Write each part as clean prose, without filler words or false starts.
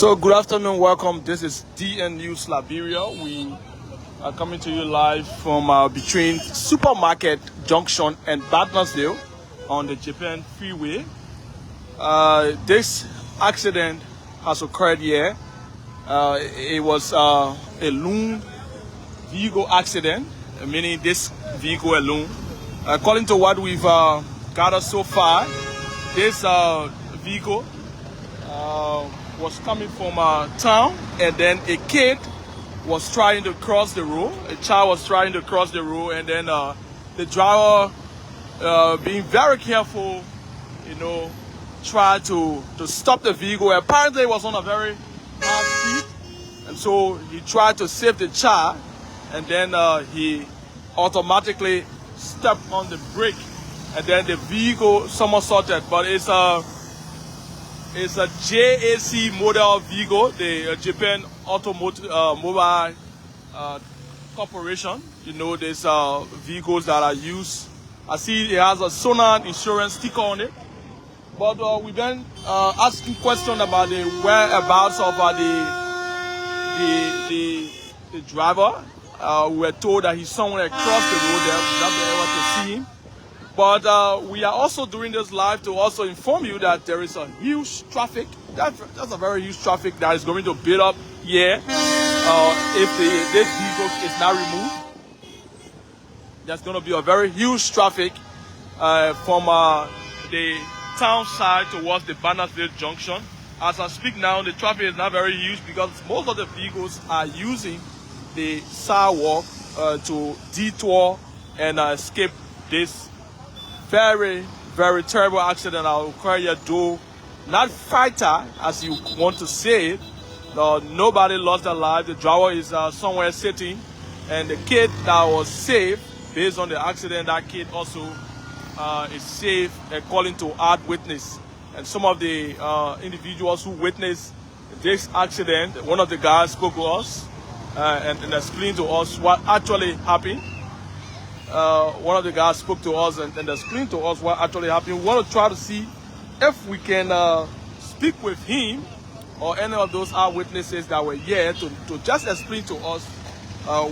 So good afternoon, welcome. This is DN News Liberia. We are coming to you live from between Supermarket Junction and Bartlersdale on the Japan Freeway. This accident has occurred here. It was a lone vehicle accident, meaning this vehicle alone. According to what we've gathered so far, this vehicle was coming from town, and then a kid was trying to cross the road. A child was trying to cross the road, and then the driver, being very careful, tried to stop the vehicle. Apparently, it was on a very high speed, and so he tried to save the child, and then he automatically stepped on the brake, and then the vehicle somersaulted. But it's a JAC model vehicle, the Japan Automobile Corporation. There's vehicles that are used. I see it has a Sonan insurance sticker on it. But we've been asking questions about the whereabouts of the driver. We were told that he's somewhere across the road there. We haven't been able to see him. But we are also doing this live to also inform you that there is a huge traffic. That's a very huge traffic that is going to build up here if this vehicle is not removed. There's going to be a very huge traffic from the town side towards the Bartlersdale Junction. As I speak now, the traffic is not very huge because most of the vehicles are using the sidewalk to detour and escape this very, very terrible accident that occurred here, though not fatal as you want to say it. Nobody lost their life. The driver is somewhere sitting, and the kid that was saved based on the accident, that kid also is saved according to eyewitness. And some of the individuals who witnessed this accident, one of the guys spoke to us and explained to us what actually happened. One of the guys spoke to us and explained to us what actually happened. We want to try to see if we can speak with him or any of those eyewitnesses that were here to just explain to us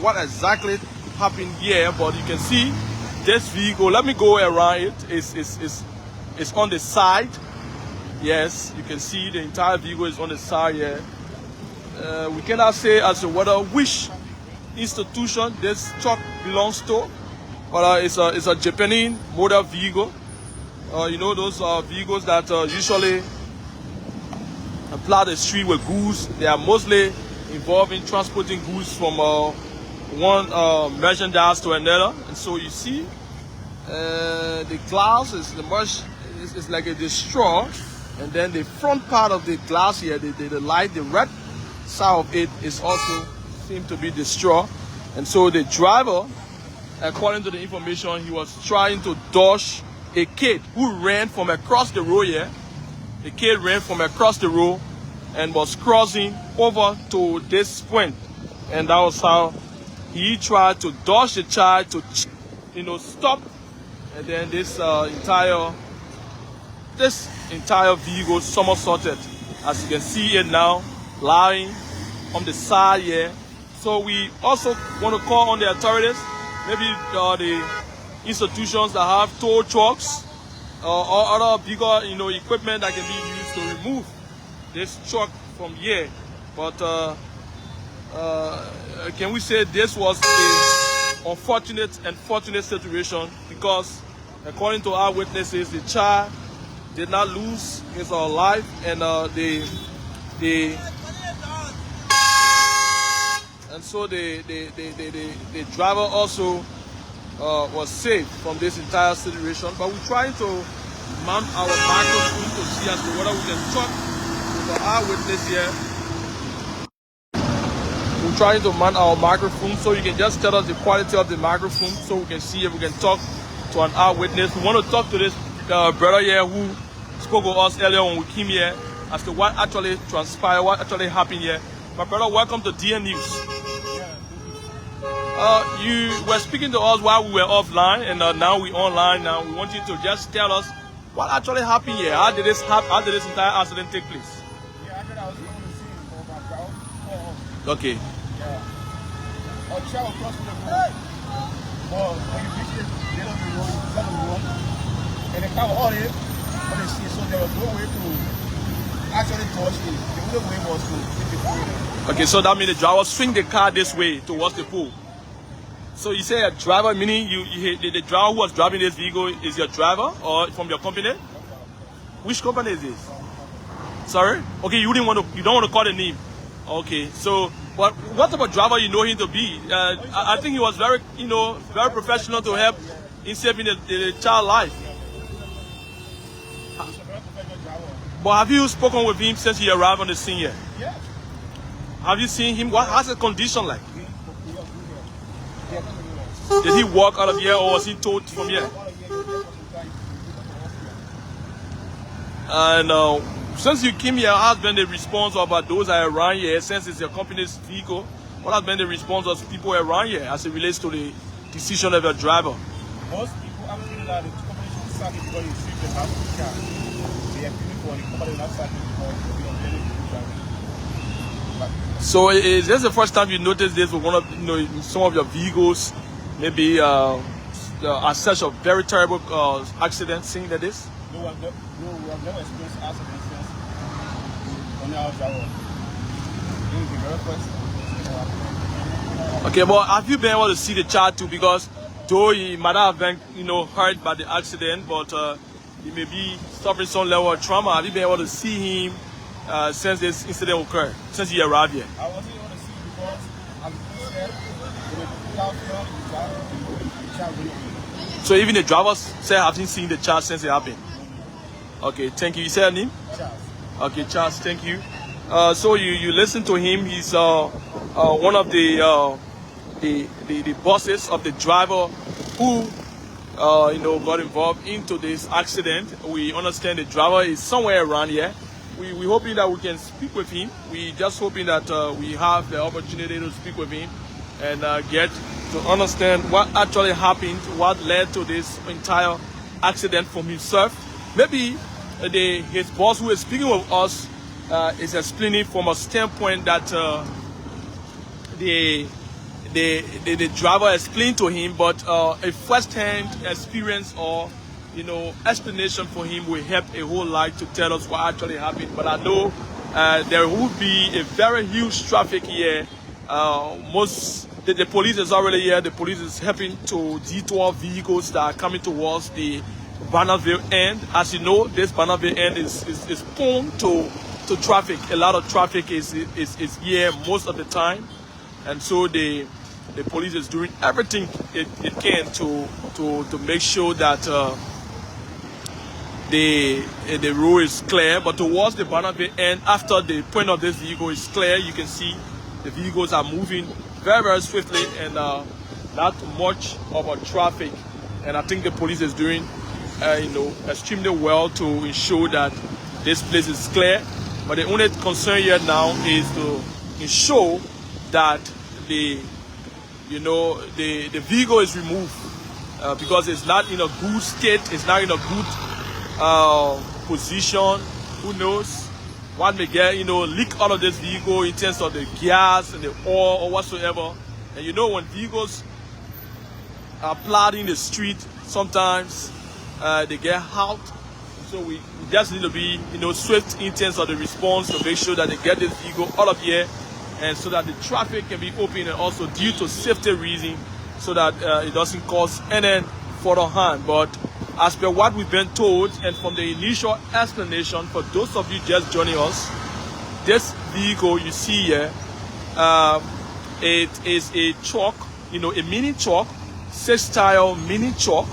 what exactly happened here. But you can see this vehicle. Let me go around it. It's on the side. Yes, you can see the entire vehicle is on the side here. We cannot say as to whether which institution this truck belongs to. But it's a Japanese motor vehicle. Those vehicles that usually plow the street with goods. They are mostly involved in transporting goods from one merchandise to another. And so you see, the glass is like a straw, and then the front part of the glass here, the light, the red side of it is also seemed to be the straw. And so the driver, according to the information, he was trying to dodge a kid who ran from across the road here. The kid ran from across the road and was crossing over to this point. And that was how he tried to dodge the child to, stop. And then this entire vehicle somersaulted. As you can see it now, lying on the side here. So we also want to call on the authorities. Maybe the institutions that have tow trucks or other bigger, equipment that can be used to remove this truck from here. But can we say this was a unfortunate situation, because according to our witnesses, the child did not lose his life, and so the driver also was saved from this entire situation. But we're trying to mount our microphone to see as to whether we can talk with our witness here. We're trying to mount our microphone so you can just tell us the quality of the microphone so we can see if we can talk to an eyewitness. We want to talk to this brother here who spoke with us earlier when we came here as to what actually transpired, what actually happened here. My brother, welcome to DN News. You were speaking to us while we were offline, and now we're online. Now we want you to just tell us what actually happened here. How did this entire accident take place? Yeah, actually I was going to see Okay. Yeah. Or travel across the road. Or when you reach the middle of the road, you cut the road, and the car was all in, but they see, so there was no way to actually touch it. The only way was to hit the pool. Okay, so that means the driver swing the car this way towards the pool. So you say a driver, meaning the driver who was driving this vehicle is your driver or from your company? Which company is this? Sorry? Okay, you don't want to call the name. Okay, so what type of driver you know him to be? I think he was very, very professional to help in saving the child life. But have you spoken with him since he arrived on the scene here? Yeah. Have you seen him? How's his condition like? Did he walk out of here or was he towed from here? And since you came here, how has been the response of those that are around here? Since it's your company's vehicle, what has been the response of people around here as it relates to the decision of your driver? Most people are feeling that the company should sack it because you sweep the house with the car. They are feeling for the company not sack it because they are very good driving. So is this the first time you noticed this with one of some of your vehicles? Maybe as such a very terrible accident scene that is? No, we have never experienced accidents since on our driver. This is the very first. Okay, but have you been able to see the child too? Because though he might have been, hurt by the accident, but he may be suffering some level of trauma. Have you been able to see him since this incident occurred, since he arrived here? I wasn't able to see because I'm scared. So even the drivers say haven't seen the child since it happened. Okay, thank you. You said your name? Charles. Okay, Charles, thank you. So you listen to him. He's one of the bosses of the driver who got involved into this accident. We understand the driver is somewhere around here. We hoping that we can speak with him. We just hoping that we have the opportunity to speak with him and get to understand what actually happened, what led to this entire accident from himself. Maybe his boss who is speaking with us is explaining from a standpoint that the driver explained to him, but a first-hand experience or explanation for him will help a whole lot to tell us what actually happened. But I know there will be a very huge traffic here. The police is already here. The police is helping to detour vehicles that are coming towards the Bannerville end. As you know, this Bannerville end is prone to traffic. A lot of traffic is here most of the time, and so the police is doing everything it can to make sure that the road is clear. But towards the Bannerville end, after the point of this vehicle is clear, you can see the vehicles are moving very, very swiftly and not much of a traffic. And I think the police is doing extremely well to ensure that this place is clear. But the only concern here now is to ensure that the vehicle is removed because it's not in a good state, it's not in a good position. Who knows what may get leak out of this vehicle in terms of the gas and the oil or whatsoever. And when vehicles are plowed in the street, sometimes they get hot. So we just need to be swift in terms of the response to make sure that they get this vehicle out of here, and so that the traffic can be open, and also due to safety reasons, so that it doesn't cause any further harm. But as per what we've been told, and from the initial explanation, for those of you just joining us, this vehicle you see here, it is a truck, a mini truck, 6-style mini truck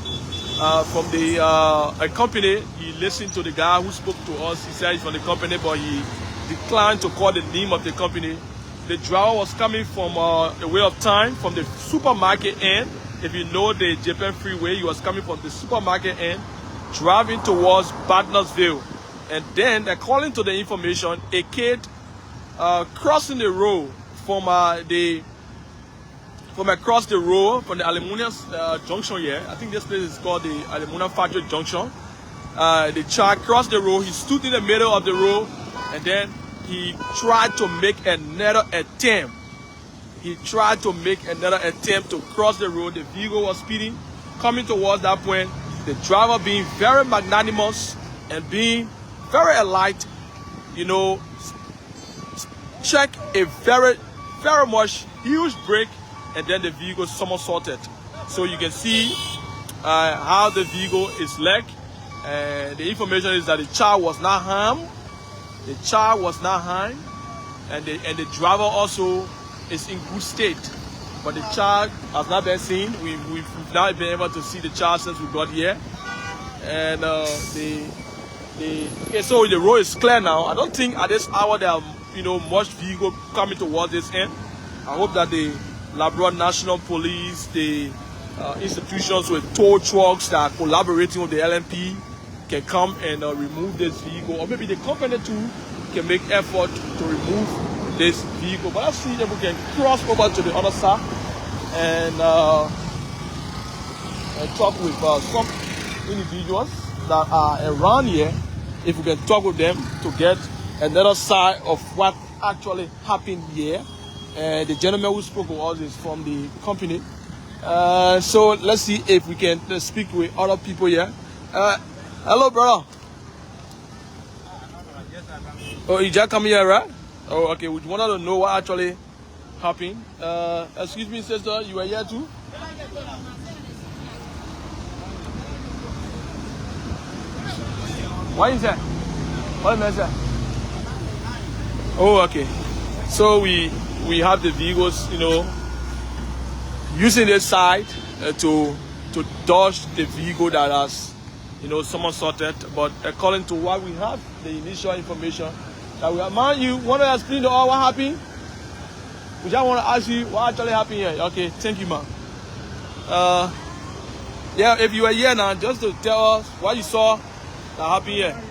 from a company. He listened to the guy who spoke to us. He said he's from the company, but he declined to call the name of the company. The driver was coming from a way of time from the supermarket end. If you know the Japan Freeway, he was coming from the supermarket end, driving towards Bartnersville. And then, according to the information, a kid crossing the road from across the road from the aluminum junction here. I think this place is called the aluminum factory junction. The child crossed the road. He stood in the middle of the road, and then he tried to make another attempt he tried to make another attempt to cross the road. The vehicle was speeding, coming towards that point. The driver being very magnanimous and being very alert, you know, check a very much huge brake, and then the vehicle somersaulted. So you can see how the vehicle is legged. The information is that the child was not harmed. The child was not harmed, and the driver also is in good state. But the child has not been seen. We've not been able to see the child since we got here. And okay, so the road is clear now. I don't think at this hour there are, you know, much vehicle coming towards this end. I hope that the Liberia National Police, the institutions with tow trucks that are collaborating with the LNP can come and remove this vehicle, or maybe the company too can make effort to remove this vehicle. But let's see if we can cross over to the other side and talk with some individuals that are around here. If we can talk with them to get another side of what actually happened here. The gentleman who spoke with us is from the company. So let's see if we can speak with other people here. Hello, brother. Oh, you just come here, right? Oh, okay. We wanted to know what actually happened. Excuse me, sister, you are here too? What is that? What is that? Oh, okay. So we have the vehicles, you know, using this side to dodge the vehicle that has, you know, somersaulted. But according to what we have, the initial information that we have, man, you want to explain to all what happened? We just want to ask you what actually happened here. Okay, thank you, man. Yeah, if you were here now, just to tell us what you saw that happened here.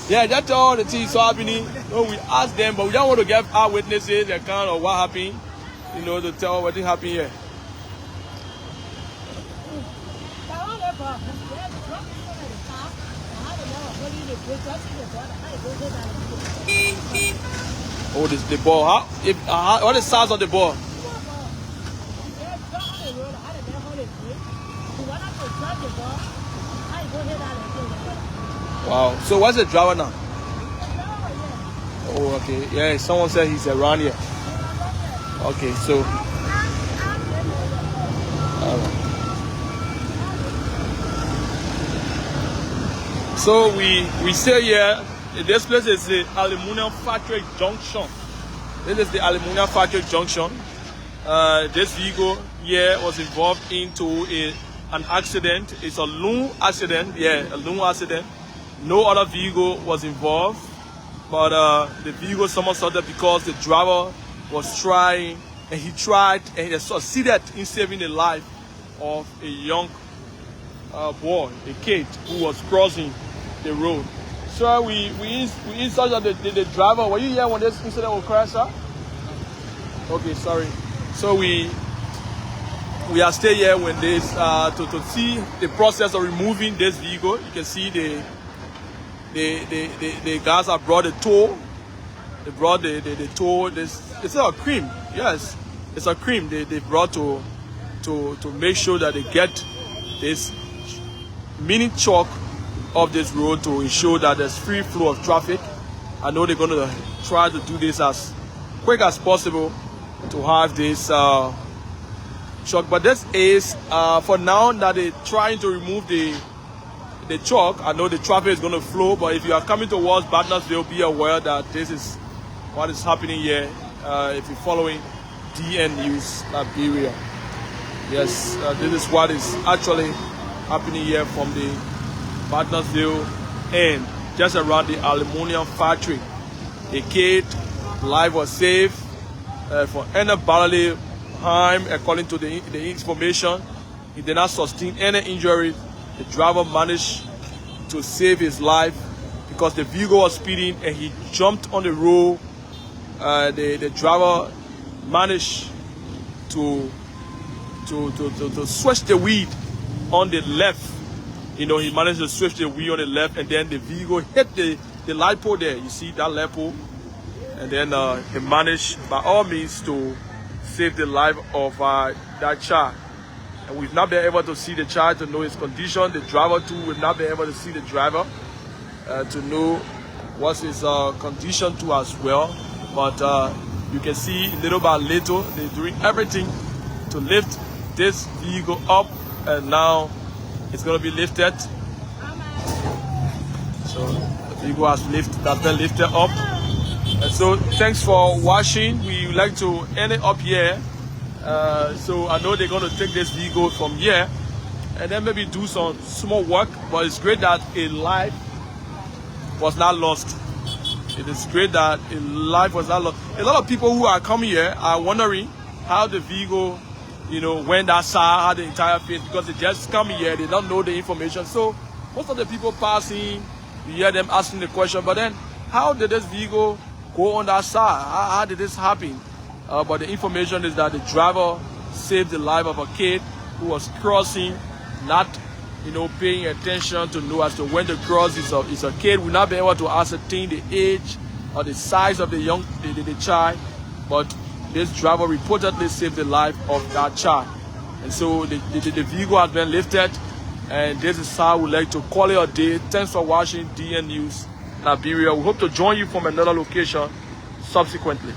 Yeah, just all the things so happening. No, we ask them, but we don't want to give our witnesses the account of what happened, you know, to tell what happened here. Oh, this the ball. What is the size of the ball? Wow. So what's the driver now? Oh, okay. Yeah, someone said he's around here. Okay, so. So we say here, this place is the aluminum factory junction. This is the aluminum factory junction. This vehicle here was involved into an accident. It's a loon accident. Yeah, a loon accident. No other vehicle was involved, but the vehicle somersaulted because the driver was trying, and he succeeded in saving the life of a young boy, a kid who was crossing the road. Sir, we insult the driver. Were you here when this incident occurred, sir? Okay, sorry. So we are still here when this to see the process of removing this vehicle. You can see the guys have brought the tow. They brought the tow. It's a cream. Yes, it's a cream they brought to make sure that they get this mini chalk off this road to ensure that there's free flow of traffic. I know they're going to try to do this as quick as possible to have this chalk. But this is for now that they're trying to remove the chalk. I know the traffic is going to flow, but if you are coming towards Bartnersville, be aware that this is what is happening here. If you're following DN News Liberia, yes, this is what is actually happening here from the Bartnersville end, just around the aluminum factory. A kid life was saved for any bodily harm. According to the information, he did not sustain any injury. The driver managed to save his life because the vehicle was speeding and he jumped on the road. The driver managed to switch the wheel on the left. You know, he managed to switch the wheel on the left, and then the vehicle hit the light pole there. You see that light pole? and then he managed by all means to save the life of that child. And we've not been able to see the child to know his condition. The driver too, we've not been able to see the driver to know what's his condition too as well. But you can see little by little, they're doing everything to lift this vehicle up, and now it's going to be lifted. So the vehicle has been lifted up. And so thanks for watching. We would like to end it up here. So I know they're going to take this vehigle from here and then maybe do some small work, but it's great that a life was not lost. It is great that a life was not lost. A lot of people who are coming here are wondering how the vehicle, you know, went outside, how the entire thing, because they just come here, they don't know the information. So most of the people passing, you hear them asking the question, but then how did this vehicle go on that side? How did this happen? But the information is that the driver saved the life of a kid who was crossing, not, you know, paying attention to know as to when the cross is a kid. We'll not be able to ascertain the age or the size of the child, but this driver reportedly saved the life of that child. And so the vehicle has been lifted, and this is how we like to call it a day. Thanks for watching DN News Liberia. We hope to join you from another location subsequently.